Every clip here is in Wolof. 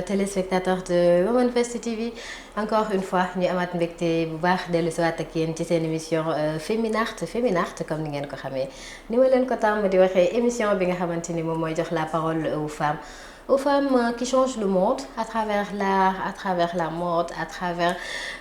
téléspectateurs de Women First TV encore une fois ñu amaat mbégte bu baax dellu si waat ak yéen ci seen émission Féminart comme ni ngeen ko xamee ni ma leen ko tàmm di waxee émission bi nga xamante ni moom mooy jox la parole aux femmes qui changent le monde à travers l'art, à travers la mode, à travers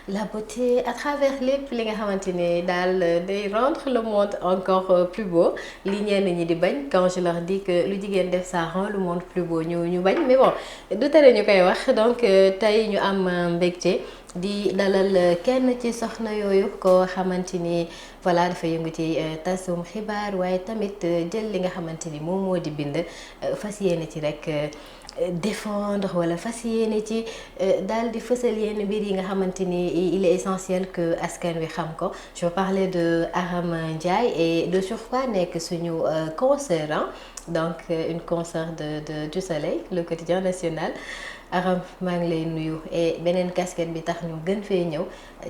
la beauté, à travers lépp li nga xamante ni daal day rendre le monde encore plus beau li ñenn ñi di bañ quand je leur dis que lu jigéen def ça rend le monde plus beau ñu bañ mais bon du tere ñu koy wax donc tey ñu am mbégte di dalal kenn ci soxna yooyu koo xamante ni voilà dafa yëngu ci tasum xibaar waaye tamit jël li nga xamante ni moom moo di bind fas yéene ci rek défendre wala fas yéene ci daal di fësal yenn mbir yi nga xamante ni il est essentiel que askan wi xam ko je veux parler de Aram Ndiaye et de surcroît nekk suñu consoeur donc une consoeur du Soleil le quotidien national Aram maa ngi lay nuyu et beneen casquette bi tax ñu gën fee ñëw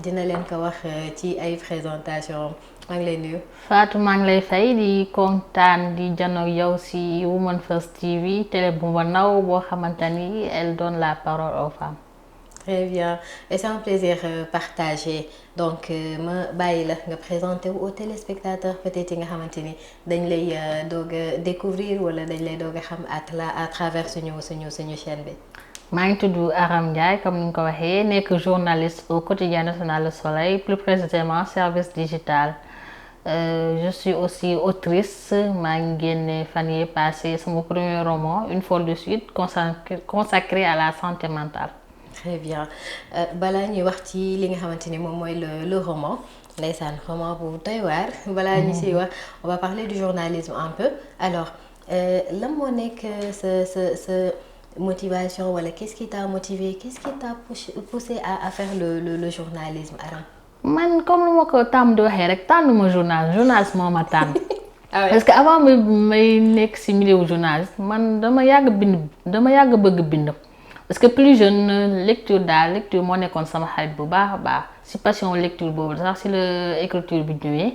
dina leen ko wax ci ay présentation maa ngi lay nuyu. Fatou maa ngi lay fay di kontaan di janoog yow si Women First TV télé bu ma naw boo xamante ni elle donne la parole aux femmes. Très bien et c'est un plaisir partagé donc ma bàyyi la nga présenté wu aux téléspectateurs peut-être yi nga xamante ni dañ lay doog a découvrir wala dañ lay doog a xam à travers suñu chaîne bi. maa ngi tudd Aram Ndiaye comme ni nga ko waxee nekk journaliste au quotidien national Le Soleil plus précisément service digital je suis aussi autrice maa ngi génne fan yii passé sama premier roman Une folle du Sud consacré à la santé mentale. Très bien balaa ñuy wax ci li nga xamante ni moom mooy le roman ndeysaan roman bu doy waar balaa ñu siy wax on va parler du journalisme un peu alors lan moo nekk sa motivation wala qu'est-ce qui t'a motivé qu'est-ce qui t'a poussé à faire le journalisme Aram. man comme lu ma ko tàmm di waxee rek tànnuma journaliste moo ma tànn. Ah ouais. Parce que avant may nekk ci milieu journaliste man dama yàgg bëgg bind. Parce que plus jeune lecture moo nekkoon sama xarit bu baax a baax ci passion lecture boobu sax ci la écriture bi ñëwee.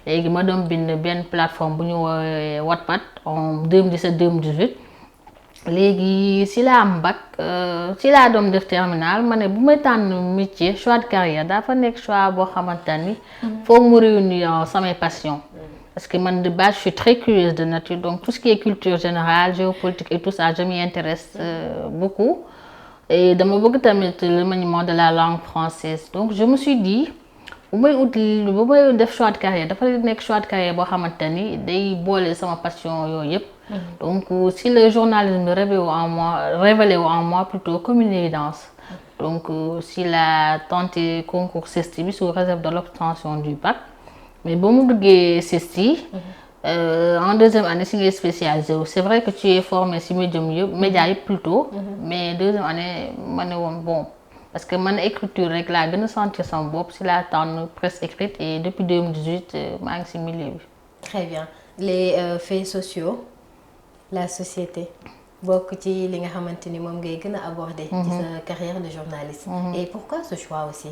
léegi ma doon bind benn plateforme bu ñu woowee Wattpad en 2017-2018. léegi si laa am bac si laa doon def terminal ma ne bu may tànn métier choix de carrière dafa nekk choix boo xamante ni foog mu réunir samay passion parce que man de base je suis très curieuse de nature donc tout ce qui est culture générale géopolitique et tout ça je m'y intéresse beaucoup et dama bëgg tamit le maniement de la langue française donc je me suis dit bu may def choix de carrière dafa nekk choix de carrière boo xamante ni day boole sama passion yooyu yëpp. Donc si le journalisme révélé en moi plutôt comme une évidence. Donc si la tenté concours CESTI bi sous réserve de l'obtention du bac mais ba mu duggee CESTI en deuxième année si ngay spécialisé wu c'est vrai que tu es formé si média yëpp plutôt mais deuxième année ma ne woon bon parce que man écriture rek laa gën a sentir sama bopp si la tànn presse écrite et depuis 2018 maa ngi si milieu bi. Très bien les faits sociaux la société bokk ci li nga xamante ni moom ngay gën a aborder. ci sa carrière de journaliste. Et pourquoi ce choix aussi?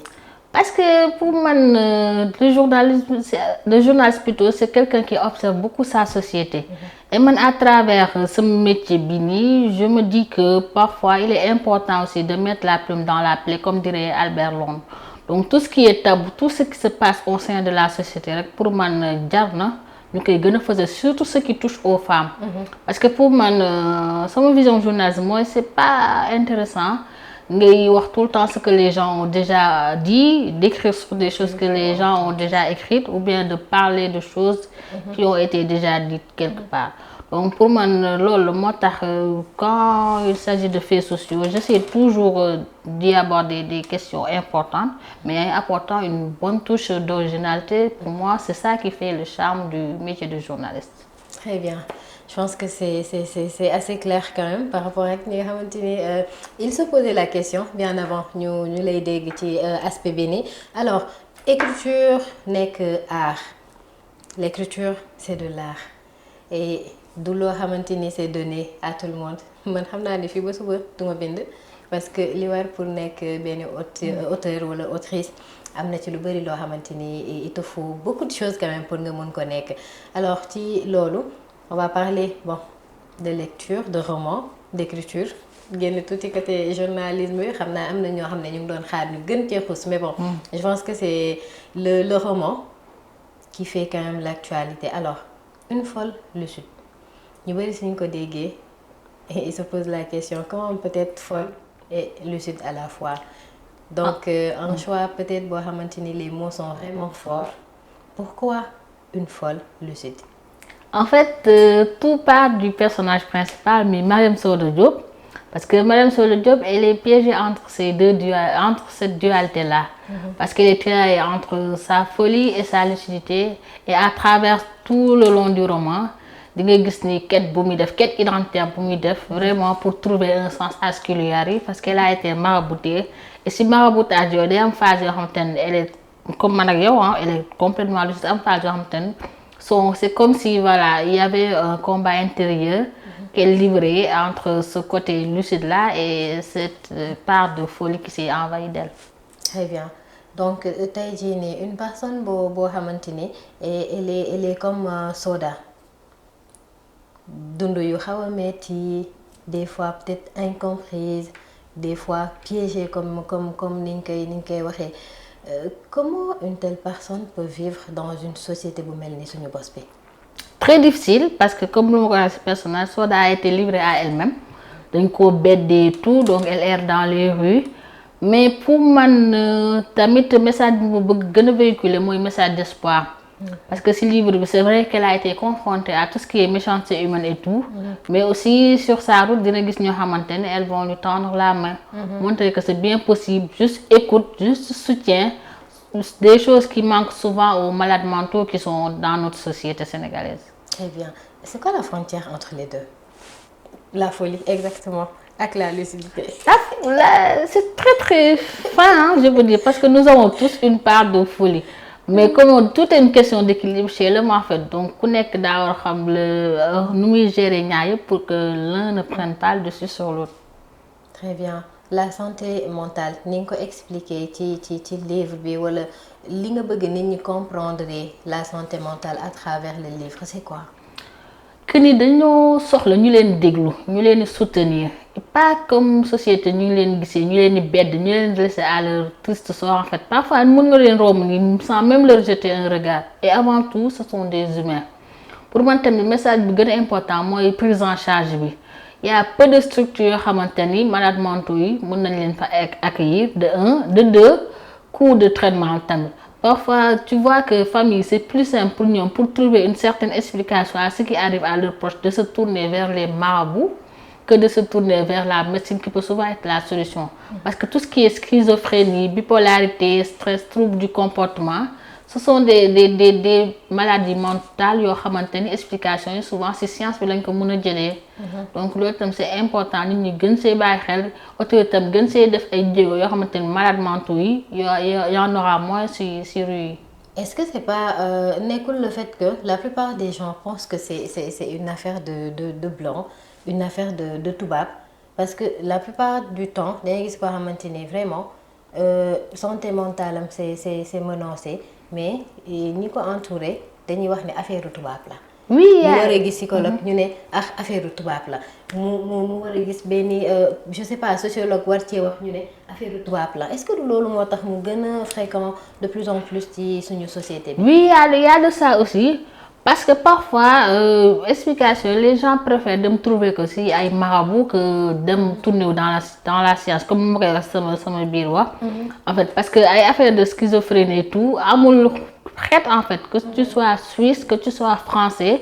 Parce que pour man le journaliste plutôt c'est quelqu'un qui observe beaucoup sa société. Et man à travers ce métier bi nii je me dis que parfois il est important aussi de mettre la plume dans la plaie comme dirait Albert Londres. Donc tout ce qui est tabou tout ce qui se passe au sein de la société rek pour man jar na ñu koy gën a faisal surtout ce qui touche aux femmes. Parce que pour man sama vision journaliste mooy c'est pas intéressant ngay wax tout le temps ce que les gens ont déjà dit d'écrire sur des choses que les gens ont déjà écrites ou bien de parler de choses qui ont été déjà dites quelque part. Donc pour man loolu moo tax quand il s'agit de faits sociaux j'essaie toujours d'y aborder des questions importantes mais apportant une bonne touche d'originalité. Pour moi c'est ça qui fait le charme du métier de journaliste. Très bien je pense que c'est assez clair quand même par rapport ak ñi nga xamante ni il se posait la question bien avant ñu lay dégg ci aspect bi nii alors écriture nekk art l'écriture c'est de l'art et du loo xamante ni c'est donné à tout le monde man xam naa ni fii ba suba duma bind parce que li war pour nekk benn auteur wala autrice am na ci lu bari loo xamante ni il te faut beaucoup de choses quand même pour nga mën ko nekk alors ci loolu on va parler bon de lecture de roman d'écriture génn tuuti côté journalisme bi xam naa am na ñoo xam ne ñu ngi doon xaar ñu gën cee xuus mais bon je pense que c'est le roman qui fait quand même l'actualité. Alors Une folle lucide ñu bari suñ ko déggee il se pose la question comment peut être folle et lucide à la fois. Donc un choix peut-être boo xamante ni les mots sont vraiment forts. Pourquoi une folle lucide? En fait, tout part du personnage principal, mais Mariam Soda Diop, parce que Mariam Soda Diop, elle est piégée entre entre cette dualité-là, parce qu'elle est tiraillée entre sa folie et sa lucidité, et à travers tout le long du roman, di nga gis ni quête bu muy def, quête identitaire bu muy def, vraiment pour trouver un sens à ce qui lui arrive, parce qu'elle a été maraboutée, et si maraboutage yooyu day am phase yoo xamante ne elle est comme man ak yow elle est complètement lucide, am phase yoo xamante ne c'est comme si voilà il y avait un combat intérieur qu'elle livrait entre ce côté lucide là et cette part de folie qui s'est envahie d'elle. Très bien. Donc tey jii nii une personne boo xamante ni elle est comme Soda dund yu xaw a metti, des fois peut-être incomprise, des fois piégée comme ni ñu koy waxee. Comment une telle personne peut vivre dans une société bu mel ni suñu bos bi? Très difficile parce que comme lu ma ko waxee ce personnage, Soda a été livrée à elle-même, dañ ko beddee tout, donc elle erre dans les rues. Mais pour man tamit message bi mu bëgg gën a véhiculer mooy message d'espoir. Parce que ce livre bi c'est vrai qu'elle a été confrontée à tout ce qui est méchanceté humaine et tout, mais aussi sur sa route dina gis ñoo xamante ne elles vont lui tendre la main, montrer que c'est bien possible, juste écoute, juste soutien, des choses qui manquent souvent aux malades mentaux qui sont dans notre société sénégalaise. Très bien. C'est quoi la frontière entre les deux? La folie, exactement, avec la lucidité. C'est très très fin, je veux dire, parce que nous avons tous une part de folie. Mais comme tout est une question d'équilibre chez l'homme en fait, donc ku nekk daa war a xam nu muy gérer ñaar yëpp pour que l'un ne prenne pas le dessus sur l'autre. Très bien. La santé mentale ni nga ko expliquer ci livre bi wala li nga bëgg nit ñi comprendre la santé mentale à travers le livre, c'est quoi? Que ni dañoo soxla ñu leen déglu, ñu leen soutenir, et pas comme société ñu leen gisee ñu leen bedd, ñu leen laisser à leur triste sort en fait. Parfois mën nga leen romb ni sans même leur jeter un regard. Et avant tout, ce sont des humains. Pour man tamit message bi gën a important mooy prise en charge bi. Il y a peu de structures yoo xamante ni malades mentaux yi mën nañ leen fa accueillir de un, de deux, coût de traitement tamit. Parfois, tu vois que famille, c'est plus simple pour nous, pour trouver une certaine explication à ce qui arrive à leurs proches, de se tourner vers les marabouts que de se tourner vers la médecine qui peut souvent être la solution. Parce que tout ce qui est schizophrénie, bipolarité, stress, troubles du comportement, ce sont des maladies mentales yoo xamante ni explication yi souvent ci science bi lañ ko mën a jëlee. Donc loolu tam c'est important nit ñi gën see bàyyi xel autorité tam gën see def ay jéego yoo xamante ni malades mentaux yi y en aura moins ci rue yi. Est-ce que c'est pas nekkul le fait que la plupart des gens pensent que c'est une affaire de blanc, une affaire de tubaab, parce que la plupart du temps dangay gis koo xamante ni vraiment santé mentale am c'est menacé. Mais ñi ko entouré dañuy wax ne affaire tubaab la. oui mu war a gis psychologue ñu ne affaire tubaab la mu war a gis benn je sais pas sociologue war cee wax ñu ne affaire tubaab la. Est-ce que loolu moo tax mu gën a fréquent de plus en plus ci suñu société bi? Oui, il y a de ça aussi. Parce que parfois, explication, les gens préfèrent de me trouver que si ay marabout que de me tourner dans la science, comme je l'ai dit sama biir wax. En fait, parce que ay affaire de schizophrénie et tout, amul xeet en fait, que tu sois suisse, que tu sois français,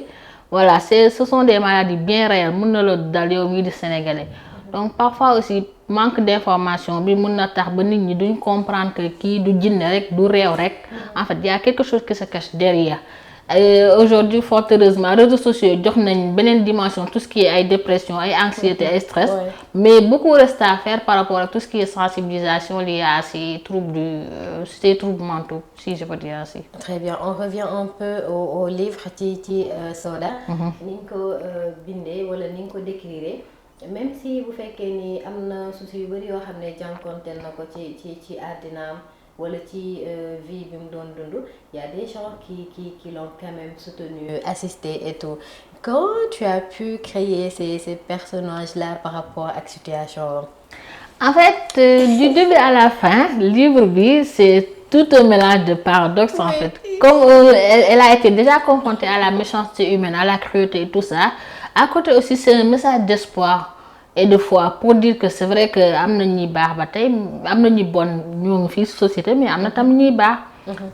voilà, ce sont des maladies bien réelles, mën na la dal yow mii di sénégalais. Donc parfois aussi manque d'information bi mën na tax ba nit ñi duñ comprendre que kii du jinne rek, du réew rek. En fait, il y a quelque chose qui se cache derrière. Aujourd'hui, fort heureusement, les réseaux sociaux jox nañ beneen dimension tout ce qui est ay dépression, ay anxiété, ay stress, mais beaucoup reste à faire par rapport à tout ce qui est sensibilisation liée à ces troubles mentaux, si je peux dire ainsi. Très bien, on revient un peu au livre ci Soda. ni nga ko bindee wala ni nga ko décrire, même si bu fekkee ni am na soucis yu bari yoo xam ne jànkonteel na ko ci àddinaam, wala ci vie bi mu doon dund y a des gens qui l'ont quand même soutenu assisté et tout. Comment tu as pu créer ces personnages-là par rapport ak situation? En fait, du début à la fin, livre bi c'est tout un mélange de paradoxes en fait. Comme elle a été déjà confrontée à la méchanceté humaine, à la cruauté et tout ça, à côté aussi c'est un message d'espoir et de foi pour dire que c'est vrai que am na ñuy baax ba tey am na ñuy bon ñoo ngi fii société mais am na tam ñuy baax.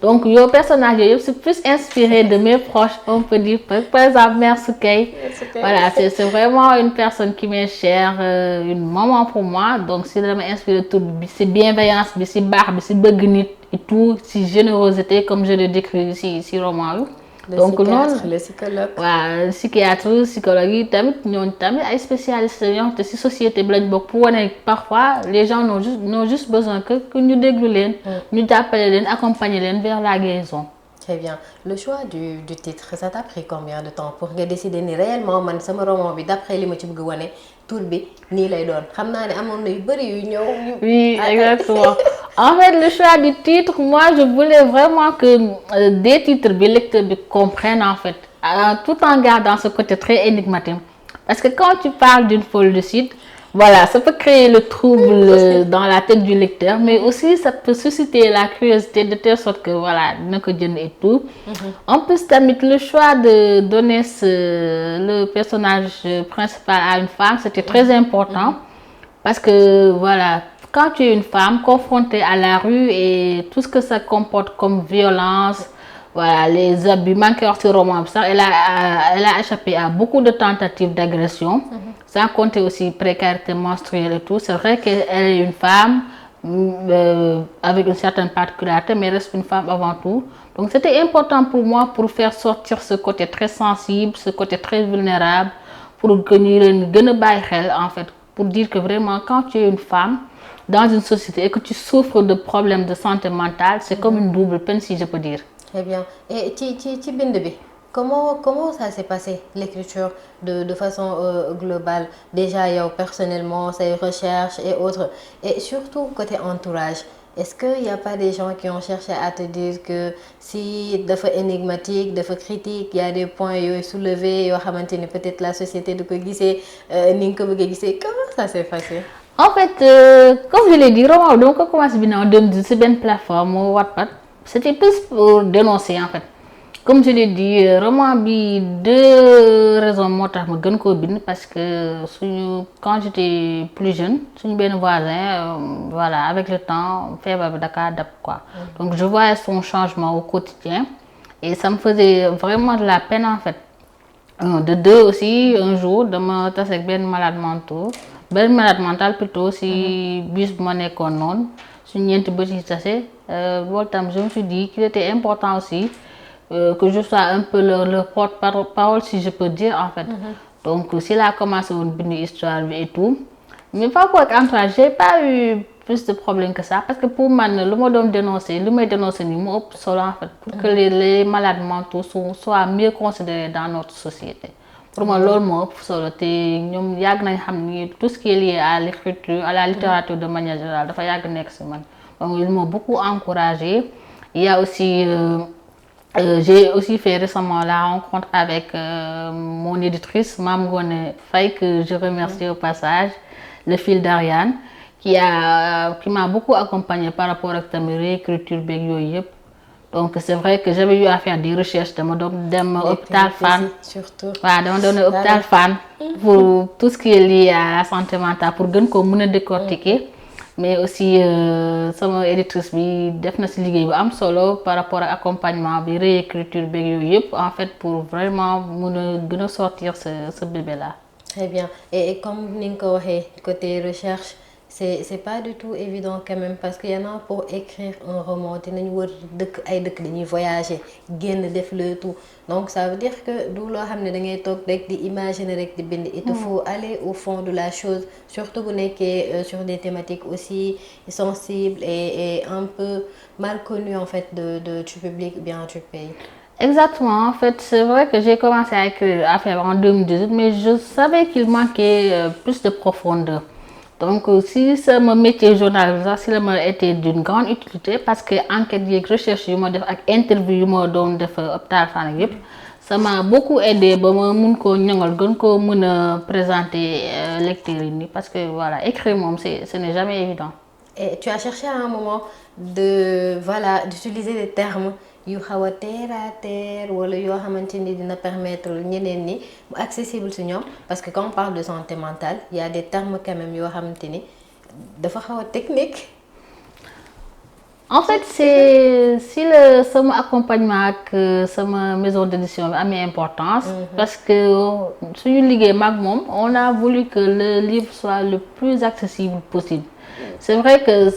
Donc yow personnage yooyu yëpp c'est plus inspiré de mes proches on peut dire par exemple Mère Soukey. Voilà c'est vraiment une personne qui m'est chère, une maman pour moi donc si dama inspiré tout bi si bienveillance bi si baax bi si bëgg nit et tout si générosité comme je le décris si roman bi. Donc noonu le psychologue. waaw psychiatre psychologue yi tamit ñooñu tamit ay spécialistes yoo xam te ci société bi lañ bokk pour wane parfois les gens n'ont juste besoin que ñu déglu leen. ñu jàppale leen accompagner leen vers la guérison. Très bien. Le choix du titre ça t'a pris combien de temps pour nga décider ni réellement man sama roman bi d'après li ma ci bëgg wane tur bi nii lay doon xam naa ne amoon na yu bari yu ñëw. Oui exactement. En fait le choix du titre moi je voulais vraiment que des titres bi lecteur bi comprenne en fait tout en gardant ce côté très énigmatique parce que quand tu parles d'une folle lucide voilà ça peut créer le trouble dans la tête du lecteur mais aussi ça peut susciter la curiosité de telle sorte que voilà dina ko jënd et tout. En plus tamit le choix de donner le personnage principal à une femme c'était très important parce que voilà quand tu es une femme confrontée à la rue et tout ce que ça comporte comme violence voilà les abus man koy wax ci roman bi sax elle a échappé à beaucoup de tentatives d'agression. Sans compter aussi précarité menstruelle et tout c'est vrai qu'elle est une femme avec une certaine particularité mais reste une femme avant tout donc c'était important pour moi pour faire sortir ce côté très sensible ce côté très vulnérable pour que ñu leen gën a bàyyi xel en fait pour dire que vraiment quand tu es une femme dans une société et que tu souffres de problèmes de santé mentale c'est comme une double peine si je peux dire. Très bien. Et ci bind bi comment ça s'est passé l'écriture de façon globale déjà yow personnellement say recherches et autres et surtout côté entourage est-ce que y a pas des gens qui ont cherché à te dire que si dafa énigmatique dafa critique y a des points yooyu soulever yoo xamante ni peut-être la société du ko gisee ni nga ko bëgg a gisee comment ça s'est passé? En fait comme je l'ai dit roman dama ko commencé bi en 2010 ci benn plateforme Wattpad c'était plus pour dénoncer en fait. Comme je l'ai dit roman bi deux raisons moo tax ma gën koo bind parce que quand j'étais plus jeune suñu benn voisin voilà avec le temps feebar bi daka dab quoi. Donc je voyais son changement au quotidien et ça me faisait vraiment de la peine en fait. De deux aussi un jour dama tase ak benn malade mental plutôt si bus bu ma nekkoon noonu suñu ñeenti bët yi tase loolu tam je me suis dit qu'il était important aussi. Que je sois un peu leur porte-parole si je peux dire en fait. Donc si la commencé woon bind histoire bi et tout mais par rapport ak entourage j'ai pas eu plus de problèmes que ça parce que pour man lu ma doon dénoncer lu may dénoncer nii mu ëpp solo en fait pour que les malades mentaux soient mieux considérés dans notre société. Pour moi loolu moo ëpp solo te ñoom yàgg nañ xam ni tout ce qui est lié à l'écriture à la littérature de manière générale dafa yàgg nekk ci man donc ils m'ont beaucoup encouragé. Il y a aussi j'ai aussi fait récemment la rencontre avec mon éditrice Mame Ngoné Faye que je remercie au passage le fil d'Ariane qui m'a beaucoup accompagnée par rapport ak tamit réécriture beeg yooyu yëpp donc c'est vrai que j'avais eu à faire des recherches dama doon dem hôpital Fann surtout waaw dama doon hôpital Fann pour tout ce qui est lié à la santé mentale pour gën ko mën a décortiquer mais aussi sama éditrice bi def na ci liggéey bu am solo par rapport ak accompagnement bi réécriture beeg yooyu yëpp en fait pour vraiment mën a gën a sortir ce bébé là. Très bien et comme ni nga ko waxee côté recherche c'est pas du tout évident quand même parce que y en a pour écrire un roman dinañ wër dëkk dañuy voyager génn def le tout donc ça veut dire que du loo xam ne da ngay toog rek di imaginer rek di bind. Il te faut aller au fond de la chose surtout bu nekkee sur des thématiques aussi sensibles et un peu mal connues en fait du public bien du pays. Exactement, en fait c'est vrai que j'ai commencé à écrire affaire en 2018 mais je savais qu'il manquait plus de profondeur. donc si sama métier journaliste sax si la ma été d'une grande utilité parce que enquête yeeg recherche yu ma def ak interview yu ma doon def hôpital Fann ak yëpp ça m'a beaucoup aidé ba ma mun koo ñoŋal gën koo mën a présenter lecteurs yi nii parce que voilà écrire moom ce n'est jamais évident. Et tu as cherché à un moment d'utiliser des termes yu xaw a terre à terre wala yoo xamante ni dina permettre ñeneen ñi mu accessible si ñoom parce que quand on parle de santé mentale il y a des termes quand même yoo xamante ni dafa xaw a technique. En fait c'est si le sama accompagnement ak sama maison d'édition bi amee importance. Parce que suñu liggéey mag moom on a voulu que le livre soit le plus accessible possible. C'est vrai que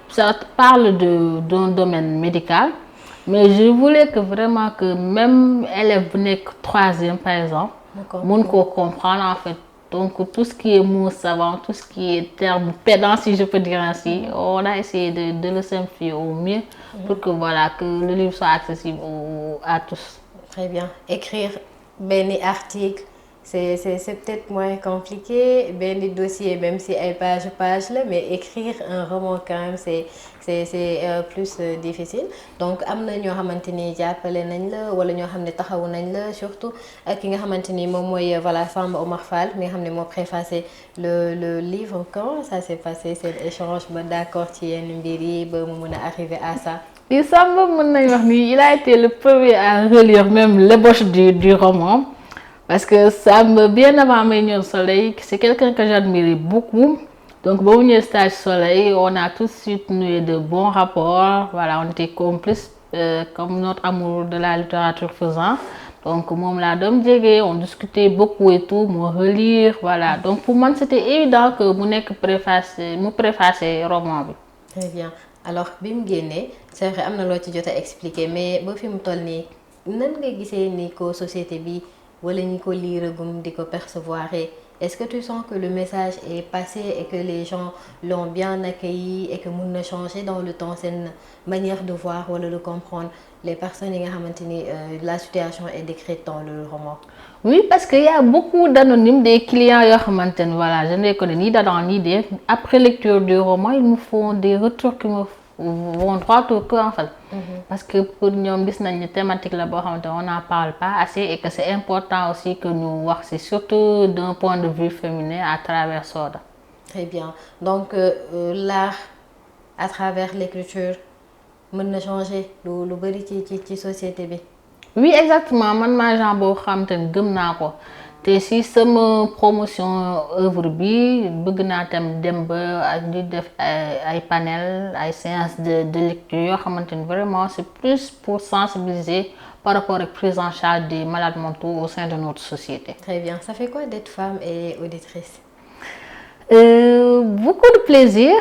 ça parle d'un domaine médical. Mais je voulais que vraiment que même élève bu nekk 3e par exemple mun koo comprendre en fait donc tout ce qui est mots savants tout ce qui est termes pédants si je peux dire ainsi on a essayé de le simplifier au mieux pour que voilà que le livre soit accessible à tous. Très bien. Écrire benn article c'est peut-être moins compliqué benn dossier même si ay page la mais écrire un roman quand même c'est plus difficile donc am na ñoo xamante ni jàppale nañ la wala ñoo xam ne taxawu nañ la surtout ak ki nga xamante ni moom mooy voilà Samba Omar Fall mi nga xam ne moo préfacé le livre. Comment ça s'est passé cet échange ba d'accord ci yenn mbir yi ba mu mën a arriver à ça. Et Samba mën nañ wax ni il a été le premier à relire même l'ébauche du roman. Parce que Sam, bien avant may ñëw Soleil, c'est quelqu'un que j'admirais beaucoup. Donc, bon, au stage Soleil, on a tout de suite noué de bons rapports. Voilà, on était complices, comme notre amour de la littérature faisant. Donc, moi, la dame Djégé, on discutait beaucoup et tout, moi relire, voilà. Donc, pour moi, c'était évident que mu préfacer roman. Très bien. Alors, bim génné, c'est vrai, am na loo ci jot a expliquer, mais ba fi mu toll nii nan nga gisee ni ko société bi wala ñi ko liiragum di ko percevoir est-ce que tu sens que le message est passé et que les gens l'ont bien accueilli et que mun na changer dans le temps seen manière de voir wala de comprendre les personnes yi nga xamante ni la situation est décrite dans le roman. Oui, parce qu'il y a beaucoup d'anonymes, des clients yoo xamante ni voilà je ne les connais ni d'Adam ni d'Ève. Après lecture du roman ils me font des retours qui me vont droit au cœur en fait. Parce que pour ñoom gis nañ ne thématique la boo xamante on n'en parle pas assez et que c'est important aussi que ñu wax c'est surtout d'un point de vue féminin à travers Soda. Très bien. Donc l'art à travers l'écriture mën na changer lu bari ci société bi. Oui exactement man maa genre boo xamante ni gëm naa ko te si sama promotion œuvre bi bëgg naa tam dem ba di def ay panel ay séances de lecture yoo xamante ni vraiment c'est plus pour sensibiliser par rapport ak prise en charge des malades mentaux au sein de notre société. Très bien. Ça fait quoi d'être femme et auditrice? Beaucoup de plaisir.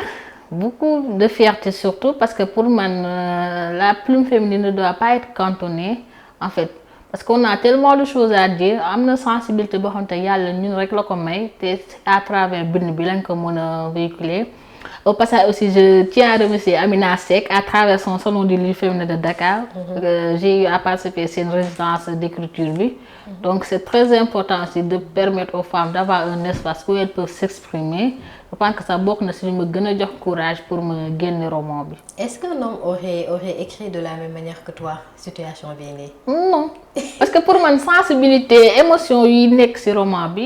Beaucoup de fierté surtout parce que pour moi la plume féminine ne doit pas être cantonnée en fait parce qu'on a tellement de choses à dire am na sensibilité boo xamante yàlla ñun rek la ko may te à travers bind bi lañ ko mën a véhiculer. Au passage aussi je tiens à remercier Amina Seck à travers son salon du livre féminin de Dakar. J'ai eu à participer à une résidence d'écriture bi. Donc c'est très important aussi de permettre aux femmes d'avoir un espace où elles peuvent s'exprimer. Je pense que ça bokk na si li ma gën a jox courage pour ma génne roman bi. Est-ce qu'un homme aurait écrit de la même manière que toi situation bii nii? Non parce que pour man sensibilité émotion yi nekk ci roman bi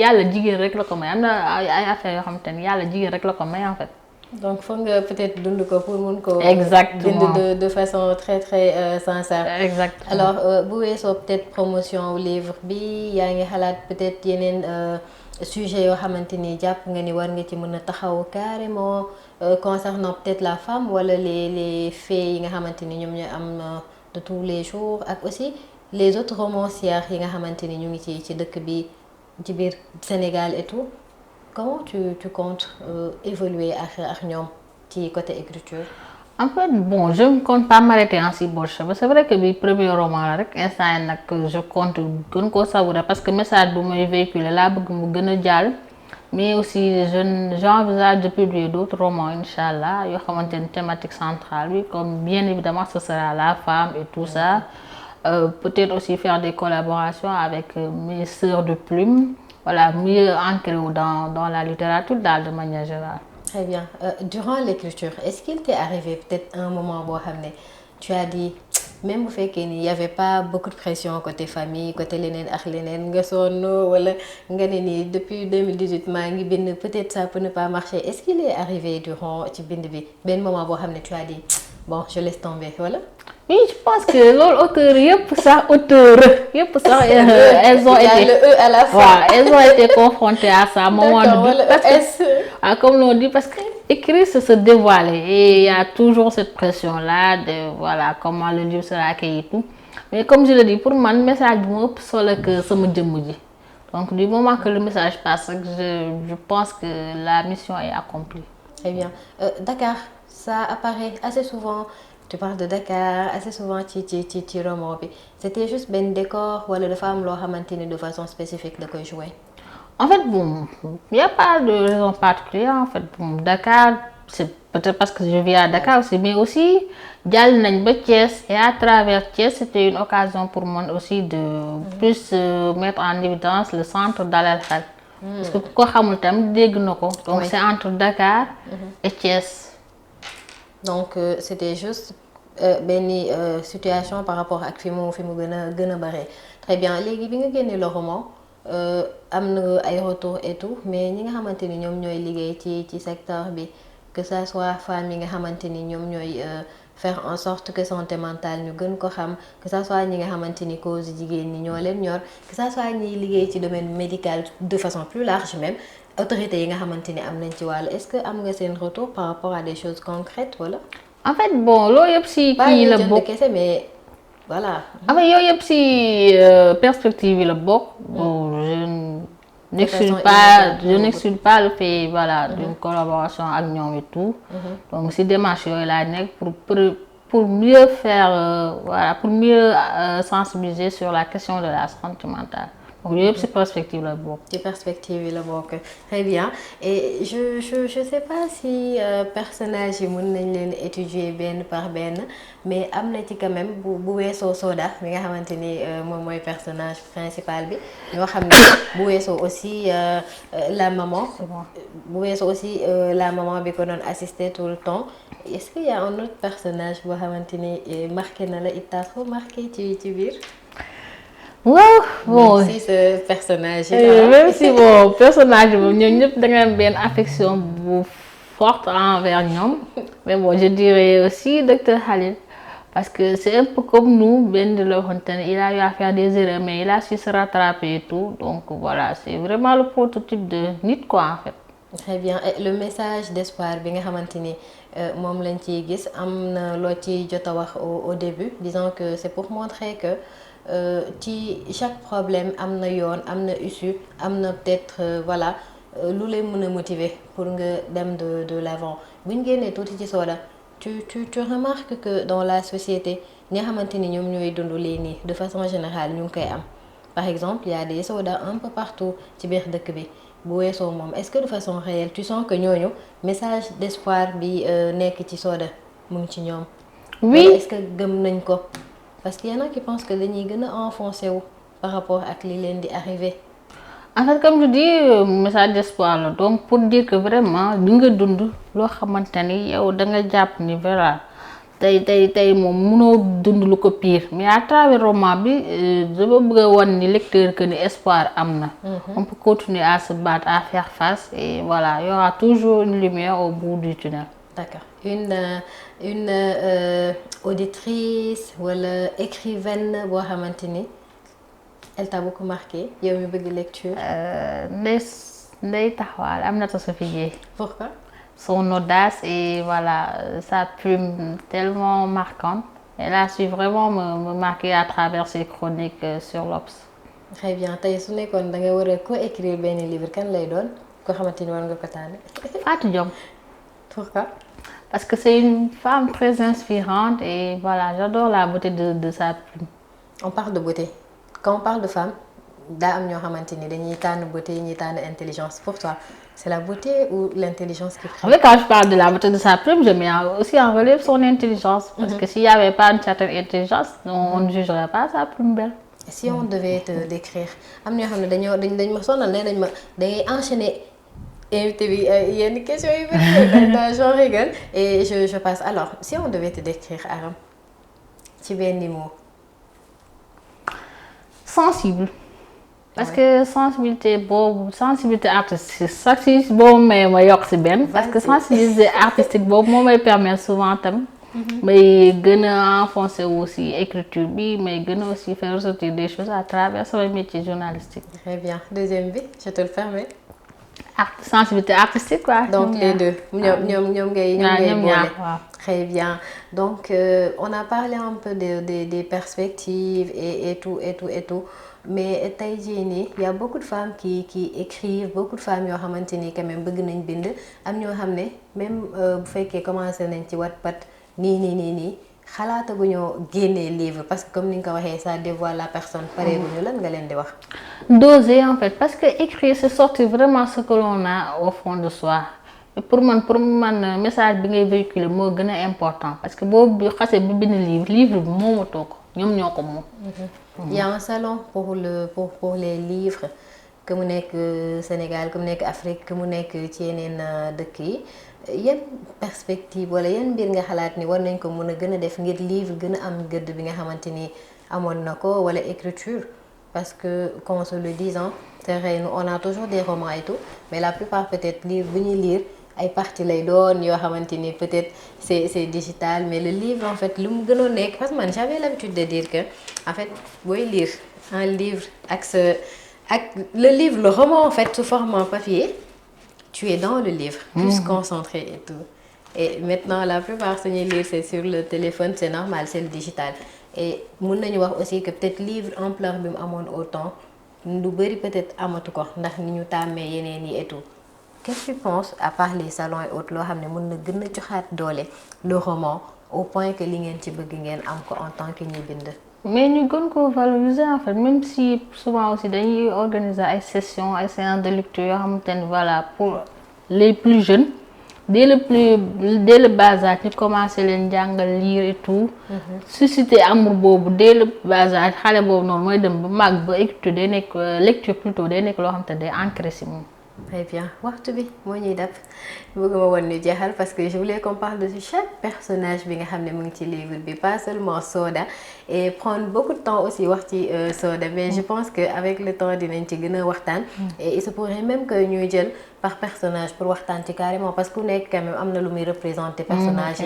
yàlla jigéen rek la ko may am na ay affaires yoo xamante ni yàlla jigéen rek la ko may en fait. Donc foog nga peut-être dund ko pour mun ko. Exactement bind de façon très très sincère. Exactement. Alors bu weesoo peut-être promotion livre bi yaa ngi xalaat peut-être yeneen sujet yoo xamante ni jàpp nga ni war nga ci mën a taxaw carrément concernant peut-être la femme wala les faits yi nga xamante ni ñoom ñooy am de tous les jours ak aussi les autres romancières yi nga xamante ni ñu ngi ci dëkk bi ci biir Sénégal et tout. Comment tu comptes évoluer ak ñoom ci côté écriture? En fait bon je ne compte pas m'arrêter en si bon chemin c'est vrai que bi premier roman la rek instant yi nag je compte gën koo savourer parce que message bu may véhiculer laa bëgg mu gën a jàll mais aussi j'envisage de publier d'autres romans inchallah yoo xamante ni thématique centrale bi comme bien évidemment ce sera la femme et tout ça peut-être aussi faire des collaborations avec mes sœurs de plume voilà, mieux ancré dans la littérature de manière générale. Très bien. Durant l'écriture, est-ce qu'il t'est arrivé peut-être un moment où tu as dit, même bu fekkee ni y avait pas beaucoup de pression côté famille côté leneen ak leneen nga sonn wala nga ne nii depuis 2018 maa ngi bind peut-être ça peut ne pas marcher, est-ce qu'il est arrivé durant ci bind bi benn moment boo xam ne tu as dit bon je laisse tomber wala. Oui, je pense que loolu auteur yëpp sax elles ont été le E à la fin. waaw elles ont été confrontées à ça à un moment donné parce que ah, comme l'on dit, parce que écrire c'est se dévoiler et il y a toujours cette pression là de voilà comment le livre sera accueilli et tout, mais comme je le dis pour moi le message bi moo ëpp solo que sama jëmm ji, donc du moment que le message passe je pense que la mission est accomplie. Très bien. Dakar, ça apparaît assez souvent. Tu parles de Dakar assez souvent ci roman bi. C'était juste ben décor wala dafa am loo xamante ni de façon spécifique da koy jouer. En fait, bon, il n'y a pas de raison particulière. En fait, bon, Dakar, c'est peut-être parce que je vis à Dakar aussi, mais aussi, jàll nañ ba Thiès, et à travers Thiès, c'était une occasion pour moi aussi de plus mettre en évidence le centre Dalal Xel. Parce que ku ko xamul tam dégg na ko. Donc, c'est entre Dakar et Thiès. Donc, c'était juste benn situation par rapport ak fi mu gën a bare. Très bien. Léegi bi nga génnee le roman, am na ay retour et tout, mais ñi nga xamante ni ñoom ñooy liggéey ci secteur bi, que ça soit femmes yi nga xamante ni ñoom ñooy faire en sorte que santé mentale ñu gën ko xam, que ça soit ñi nga xamante ni cause jigéen ñi ñoo leen ñor, que ça soit ñiy liggéey ci domaine médical de façon plus large même, autorités yi nga xamante ni am nañ ci wàll, est-ce que am nga seen retour par rapport à des choses concrètes wala. En fait, bon, loolu yëpp si kii la bokk kese mais voilà. En fait yooyu yëpp si perspective yi la bokk. Bon, je n'exclus pas le fait voilà d'une collaboration ak ñoom et tout. Donc si démarche yooyu laa nekk pour mieux faire voilà pour mieux sensibiliser sur la question de la santé mentale. Donc yooyu yëpp si perspective la bokk. ci perspective yi la bokk. Très bien. Et je sais pas si personnages yi mën nañ leen étudier benn par benn, mais am na ci quand même bu weesoo Soda mi nga xamante ni moom mooy personnage principal bi, ñoo xam ne bu weesoo aussi la maman. bu weesoo aussi la maman bi ko doon assister tout le temps. Est-ce qu'il y a un autre personnage boo xamante ni marqué na la, il t'a trop marqué ci biir. waaw bon même si ce personnage même si bon personnage boobu ñoom ñëpp da nga am benn affection bu forte envers ñoom, mais bon je dirais aussi docteur Khalil parce que c'est un peu comme nous benn de la waxante ne il a eu à faire des erreurs mais il a su se rattraper et tout, donc voilà c'est vraiment le prototype de nit quoi en fait. Très bien. Et le message d'espoir bi nga xamante ni moom lañ ciy gis am na loo ci jot a wax au début, disant que c'est pour montrer que ci chaque problème am na yoon am na issue am na peut-être voilà lu lay mën a motiver pour nga dem de l'avant. bu ñu génnee tuuti ci Soda tu remarques que dans la société ñi nga xamante ni ñoom ñooy dund lii nii de façon générale ñu ngi koy am. Par exemple il y a des Soda un peu partout ci biir dëkk bi. bu weesoo moom est-ce que de façon réelle tu sens que ñooñu message d'espoir bi nekk ci Soda mu ngi ci ñoom. Oui. Est-ce que gëm nañ ko parce qu'il y en a qui pensent que dañuy gën a enfoncé wu par rapport ak li leen di arrivé. En fait comme je dis message d'espoir la, donc pour dire que vraiment di nga dund loo xamante ni yow da nga jàpp ni voilà tey moom mënoo dund lu ko pire, mais à travers roman bi dama bëgg a wan ni lecteur que ni espoir am na. On peut continuer à se battre, à faire face et voilà il y aura toujours une lumière au bout du tunnel. D'accord. Une auditrice wala écrivaine boo xamante ni elle t'a beaucoup marqué yow mi bëgg lecture. Ndeye Taxawal Aminata Sophie Dieye. Pourquoi? Son audace et voilà sa plume tellement marquante. Elle a su vraiment me marquer à travers ses chroniques sur l'Obs. Très bien. Tey su nekkoon da nga war a co-écrire benn livre kan lay doon koo xamante ni war nga ko tànn. Fatou Diom. Pourquoi? Parce que c'est une femme très inspirante et voilà j'adore la beauté de sa plume. On parle de beauté. Quand on parle de femme daa am ñoo xamante ni dañuy tànn beauté ñuy tànn intelligence. Pour toi c'est la beauté ou l'intelligence qui prime? En fait quand je parle de la beauté de sa plume je mets aussi en relief son intelligence. Parce que s'il y avait pas une certaine intelligence on ne jugerait pas sa plume belle. si on devait te décrire am na ñoo xam ne dañ ma sonal nee nañ ma dangay enchaîner invité bi yenn question yu bëri j'en rigole et je passe alors si on devait te décrire Aram ci benn mot. Sensible. Parce que sensibilité artistique boobu ma yokk ci benn. parce que sensibilité artistique boobu moo may permettre souvent tam. may gën a enfoncer aussi écriture bi may gën a aussi faire ressortir des choses à travers sama métier journalistique. Très bien deuxième bi je te le permets. Sensibilité artistique quoi. donc les deux ñoom ngay boole. Très bien donc on a parlé un peu des perspectives et tout. Mais tey jii nii y a beaucoup de femmes qui écrivent beaucoup de femmes yoo xamante ni quand même bëgg nañ bind am ñoo xam ne même bu fekkee commencé nañ ci Wattpad nii xalaataguñoo génnee livre parce que comme ni nga ko waxee ça dévoile la personne pareeguñu lan nga leen di wax. Doser en fait parce que écrire c'est sortir vraiment ce que l'on a au fond de soi. pour man message bi ngay véhiculer moo gën a important parce que boobu xasee bi bind livre bi moomatoo ko ñoom ñoo ko moom. Il y a un salon pour les livres que mu nekk Sénégal que mu nekk Afrique que mu nekk ci yeneen dëkk yi yan perspective wala yan mbir nga xalaat ni war nañ ko mën a gën a def ngir livre gën a am gëdd bi nga xamante ni amoon na ko wala écriture parce que qu'on se le dise c'est vrai nous on a toujours des romans et tout mais la plupart peut-être livre bu ñuy lire ay parties lay doon yoo xamante ni peut-être c'est digital mais le livre en fait lu mu gënoon nekk parce que man j'avais l'habitude de dire que en fait booy lire un livre ak le livre le roman en fait sous format papier tu es dans le livre plus concentré et tout et maintenant la plupart suñuy lire c'est sur le téléphone c'est normal c'est le digital et mun nañu wax aussi que peut-être livre ampleur bi mu amoon autant lu bari peut-être amatu ko ndax ni ñu tàmmee yeneen yi et tout. Qu'est-ce que tu penses à part les salons et autres loo xam ne mën na gën a joxaat doole le roman au point que li ngeen ci bëgg ngeen am ko en tant que ñuy bind. mais ñu gën ko valoriser en fait même si souvent aussi dañuy organiser ay sessions ay séances de lecture yoo xamante ne voilà pour les plus jeunes dès le bas âge ñu commencer leen jàngal lire et tout. susciter amour boobu dès le bas âge xale boobu noonu mooy dem ba màgg ba écriture day nekk lecture plutôt day nekk loo xamante ne day ancré si moom. Très bien waxtu bi moo ñuy dab bëgguma woon ñu jeexal parce que je voulais qu'on parle de chaque personnage bi nga xam ne mu ngi ci livre bi pas seulement Soda et prendre beaucoup de temps aussi wax ci Soda mais je pense que avec le temps dinañ ci gën a waxtaan et il se pourrait même que ñuy jël par personnage pour waxtaan ci carrément parce que ku nekk quand même am na lu muy représenter personnage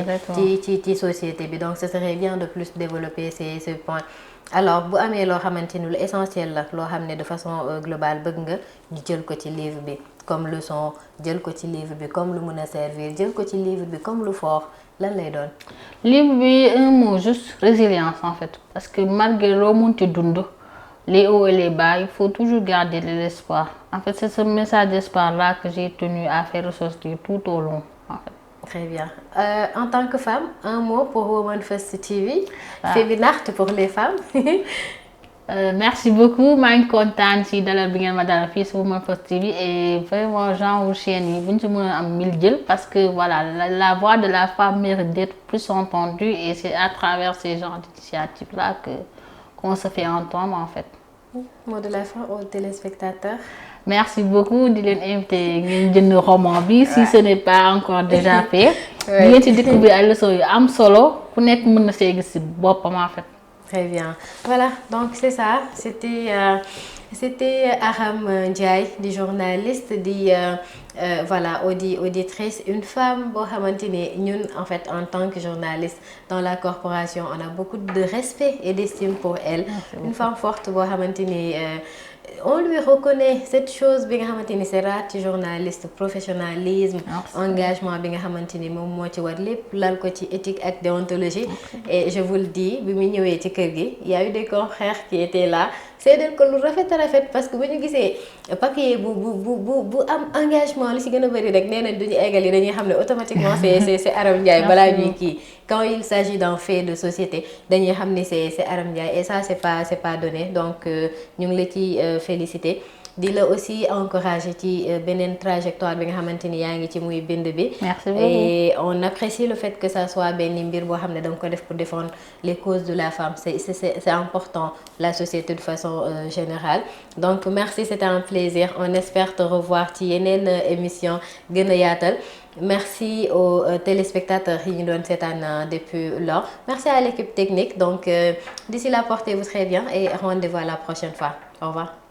ci société bi donc ce serait bien de plus développer ces points. Alors bu amee loo xamante ni lu essentiel la loo xam ne de façon globale bëgg nga ñu jël ko ci livre bi comme leçon jël ko ci livre bi comme lu mën a servir jël ko ci livre bi comme lu fort lan lay doon. livre bi un mot juste résilience en fait parce que malgré loo munti dund les hauts et les bas il faut toujours garder de l'espoir en fait c'est ce message d'espoir là que j'ai tenu à faire ressortir tout au long en fait. Très bien. En tant que femme, un mot pour Women First TV. Féminarte pour les femmes. Merci beaucoup maa ngi kontaan ci dalal bi ngeen ma dalal fii ci Women First TV et vraiment genre chaîne yi bu ñu ci mën a am 1000 jël parce que voilà la voix de la femme mérite d'être plus entendue et c'est à travers ces genres d'initiatives là qu'on se fait entendre en fait. Mot de la fin aux téléspectateurs. Merci beaucoup di leen invité ngeen jënd roman bi si ce n'est pas encore déjà fait. di ngeen ci découvrir ay leçons yu am solo ku nekk mën na see gis ci boppam en fait. Très bien voilà donc c'est ça c'était Aram Ndiaye di journaliste di voilà auditrice une femme boo xamante ni ñun en fait en tant que journaliste dans la corporation on a beaucoup de respect et d'estime pour elle. Une femme forte boo xamante ni on lui reconnaît cette chose bi nga xamante ni c'est rare ci journaliste professionnalisme engagement bi nga xamante ni moom moo ci war lépp lal ko ci éthique ak déontologie et je vous le dis bi mu ñëwee ci kër gi y a eu des confrères qui étaient là seedeel ko lu rafet a rafet parce que bu ñu gisee papier bu am engagement li ci gën a bëri rek nee nañ duñu eggal yi dañuy xam ne automatiquement c'est Aram Ndiaye balaa ñuy kii quand il s'agit d'un fait de société dañuy xam ni c'est Aram Ndiaye et ça c'est pas donné donc ñu ngi la ci féliciter di la aussi encourager ci beneen trajectoire bi nga xamante ni yaa ngi ci muy bind bi. Merci beaucoup. Et on apprécie le fait que ça soit benn mbir boo xam ne da nga ko def pour défendre les causes de la femme c'est important la société de façon générale. Donc merci, c'était un plaisir. On espère te revoir ci yeneen émission gën a yaatal. Merci aux téléspectateurs yi ñu doon seetaan depuis lors. Merci à l'équipe technique. Donc d'ici là, portez-vous très bien et rendez-vous à la prochaine fois. Au revoir.